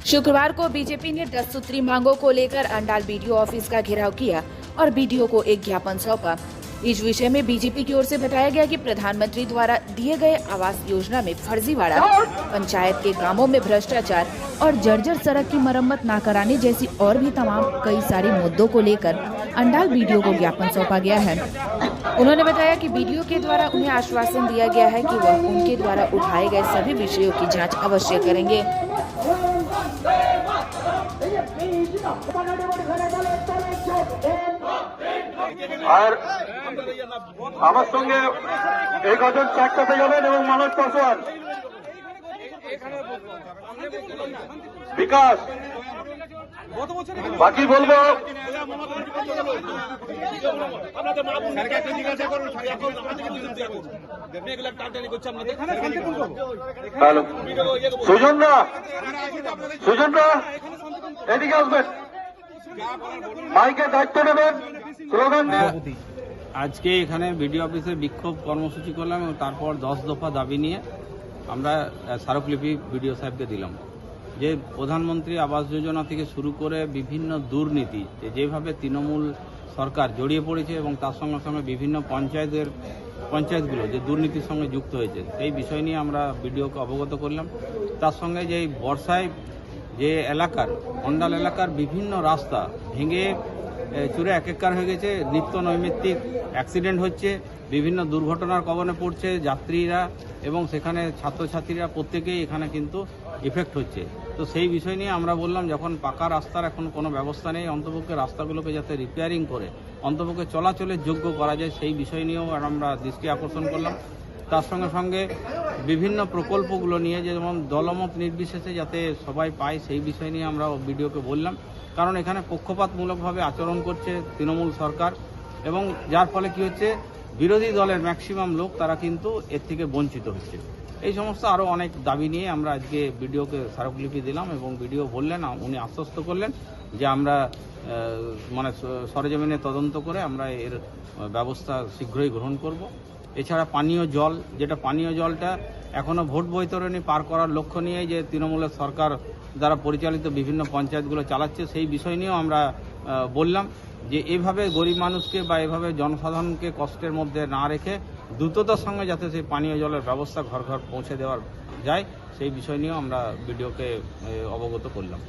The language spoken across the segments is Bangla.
शुक्रवार को बीजेपी ने 10 सूत्री मांगों को लेकर अंडाल बीडीओ ऑफिस का घेराव किया और बीडीओ को एक ज्ञापन सौंपा। इस विषय में बीजेपी की ओर से बताया गया कि प्रधानमंत्री द्वारा दिए गए आवास योजना में फर्जीवाड़ा, पंचायत के कामों में भ्रष्टाचार और जर्जर सड़क की मरम्मत न कराने जैसी और भी तमाम कई सारे मुद्दों को लेकर अंडाल बीडीओ को ज्ञापन सौंपा गया है। उन्होंने बताया कि बीडीओ के द्वारा उन्हें आश्वासन दिया गया है कि वह उनके द्वारा उठाए गए सभी विषयों की जाँच अवश्य करेंगे। আর আমার সঙ্গে এই কজন চাকরিতে যাবেন এবং মানব পাসওয়ান বিকাশ বাকি বলবো সুজনরা এদিকে আসবেন, মাইকের দায়িত্ব নেবেন, স্লোগান দিয়ে। আজকে এখানে বিডিও অফিসে বিক্ষোভ কর্মসূচি করলাম এবং তারপর 10 দফা দাবি নিয়ে আমরা স্মারকলিপি বিডিও সাহেবকে দিলাম। যে প্রধানমন্ত্রী আবাস যোজনা থেকে শুরু করে বিভিন্ন দুর্নীতি যেভাবে তৃণমূল সরকার জড়িয়ে পড়েছে এবং তার সঙ্গে সঙ্গে বিভিন্ন পঞ্চায়েতগুলো যে দুর্নীতির সঙ্গে যুক্ত হয়েছে সেই বিষয় নিয়ে আমরা বিডিওকে অবগত করলাম। তার সঙ্গে যে বর্ষায় যে এলাকার অন্ডাল এলাকার বিভিন্ন রাস্তা ভেঙে চুরে একাকার হয়ে গেছে, নিত্য নৈমিত্তিক অ্যাক্সিডেন্ট হচ্ছে, বিভিন্ন দুর্ঘটনার কবলে পড়ছে যাত্রীরা এবং সেখানে ছাত্রছাত্রীরা প্রত্যেকেই এখানে কিন্তু ইফেক্ট হচ্ছে। তো সেই বিষয় নিয়ে আমরা বললাম যখন পাকা রাস্তার এখন কোনো ব্যবস্থা নেই, অন্তপক্ষে রাস্তাগুলোকে যাতে রিপেয়ারিং করে অন্তপক্ষে চলাচলের যোগ্য করা যায় সেই বিষয় নিয়েও আমরা দৃষ্টি আকর্ষণ করলাম। তার সঙ্গে সঙ্গে বিভিন্ন প্রকল্পগুলো নিয়ে যেমন দলমত নির্বিশেষে যাতে সবাই পায় সেই বিষয় নিয়ে আমরা বিডিওকে বললাম। কারণ এখানে পক্ষপাতমূলকভাবে আচরণ করছে তৃণমূল সরকার এবং যার ফলে কি হচ্ছে বিরোধী দলের ম্যাক্সিমাম লোক তারা কিন্তু এর থেকে বঞ্চিত হচ্ছে। এই সমস্ত আরও অনেক দাবি নিয়ে আমরা আজকে বিডিওকে স্মারকলিপি দিলাম এবং বিডিও বললেন, উনি আশ্বস্ত করলেন যে আমরা সরেজমিনে তদন্ত করে আমরা এর ব্যবস্থা শীঘ্রই গ্রহণ করব। এছাড়া পানীয় জল, যেটা পানীয় জলটা এখনও ভোট বৈতরণী পার করার লক্ষ্য নিয়ে যে তৃণমূলের সরকার দ্বারা পরিচালিত বিভিন্ন পঞ্চায়েতগুলো চালাচ্ছে সেই বিষয় নিয়েও আমরা বললাম যে এভাবে গরিব মানুষকে বা এভাবে জনসাধারণকে কষ্টের মধ্যে না রেখে দ্রুততার সঙ্গে যাতে সেই পানীয় জলের ব্যবস্থা ঘর ঘর পৌঁছে দেওয়া যায় সেই বিষয় নিয়েও আমরা বিডিওকে অবগত করলাম।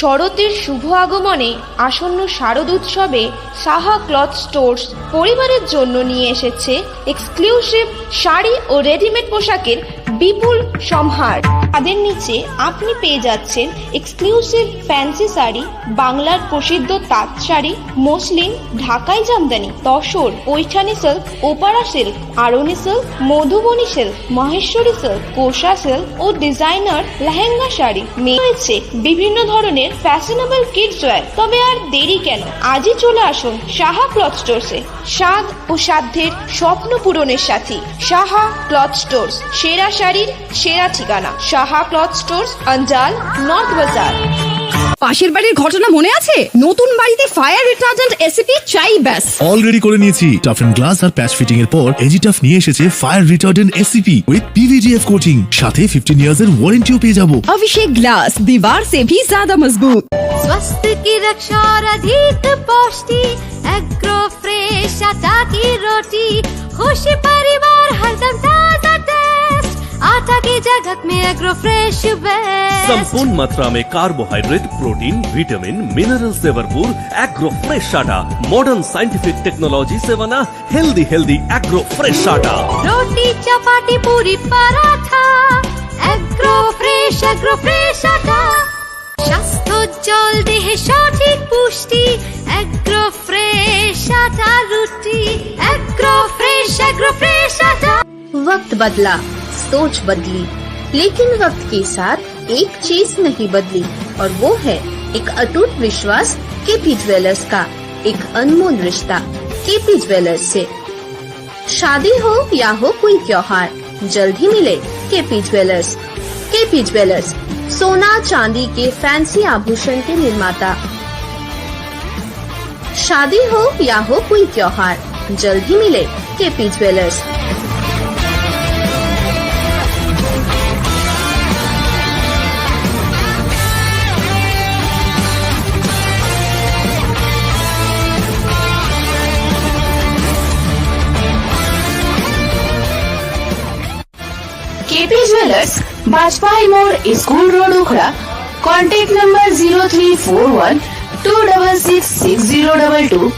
শরতের শুভ আগমনে আসন্ন শারদ উৎসবে সাহা ক্লথ স্টোর্স পরিবারের জন্য নিয়ে এসেছে এক্সক্লুসিভ শাড়ি ও রেডিমেড পোশাকের বিপুল সম্ভার। তাদের নিচে আপনি পেয়ে যাচ্ছেন এক্সক্লুসিভ ফ্যান্সি শাড়ি, বাংলার প্রসিদ্ধ তাঁত শাড়ি, মসলিন, ঢাকাই জামদানি, তসর, পৈঠানি সিল্ক, ওপারা silk, Arni silk, Madhubani silk, Maheshwari silk, Kosa silk ও ডিজাইনার লেহেঙ্গা শাড়ি। রয়েছে বিভিন্ন ধরনের ফ্যাশনেবল কিডস ওয়্যার। তবে আর দেরি কেন, আজই চলে আসুন সাহা ক্লথ স্টোরসে। স্বাদ ও সাধ্যের স্বপ্ন পূরণের সাথী সাহা ক্লথ স্টোরস, সেরা শাড়ির সেরা ঠিকানা Saha cloth stores, Andal, north বাজার। পাশের বাড়ির ঘটনা মনে আছে? নতুন বাড়িতে ফায়ার রিটার্ডেন্ট এসিপি চাই ব্যাস। অলরেডি করে নিয়েছি। টাফ এন্ড গ্লাস আর প্যাচ ফিটিং এর পর এজিটাফ নিয়ে এসেছে fire retardant ACP with PVDF কোটিং, সাথে 15 ইয়ার্স এর ওয়ারেন্টিও পেয়ে যাবো। अभिषेक ग्लास दीवार से भी ज्यादा मजबूत। स्वास्थ्य की रक्षा और अधिक पौष्टि, एग्रो फ्रेश आटा की रोटी, खुशी परिवार हरदम ताजा टेस्ट, आटा की जगत में एग्रो फ्रेश बेस्ट। संपूर्ण मात्रा में कार्बोहाइड्रेट, प्रोटीन, विटामिन, मिनरल से भरपूर एग्रो फ्रेश आटा मॉडर्न साइंटिफिक टेक्नोलॉजी से बना हेल्दी एग्रो फ्रेश आटा। रोटी चपाती पूरी पराठा, एग्रो फ्रेश आटा। স্বাস্থ্যোজ্জ্বল দেহে সঠিক পুষ্টি, এগ্রো ফ্রেশ আটা রুটি, एग्रो फ्रेश आटा। वक्त बदला, सोच बदली, लेकिन वक्त के साथ एक चीज नहीं बदली और वो है एक अटूट विश्वास केपी ज्वेलर्स का, एक अनमोल रिश्ता केपी ज्वेलर्स से। शादी हो या हो कोई त्योहार, जल्द ही मिले केपी ज्वेलर्स। केपी ज्वेलर्स, सोना चांदी के फैंसी आभूषण के निर्माता। शादी हो या हो कोई त्योहार, जल्द ही मिले KP jewellers. KP jewellers, Bajpai मोड़, school road, Ukhra. Contact number 0341 266 6022।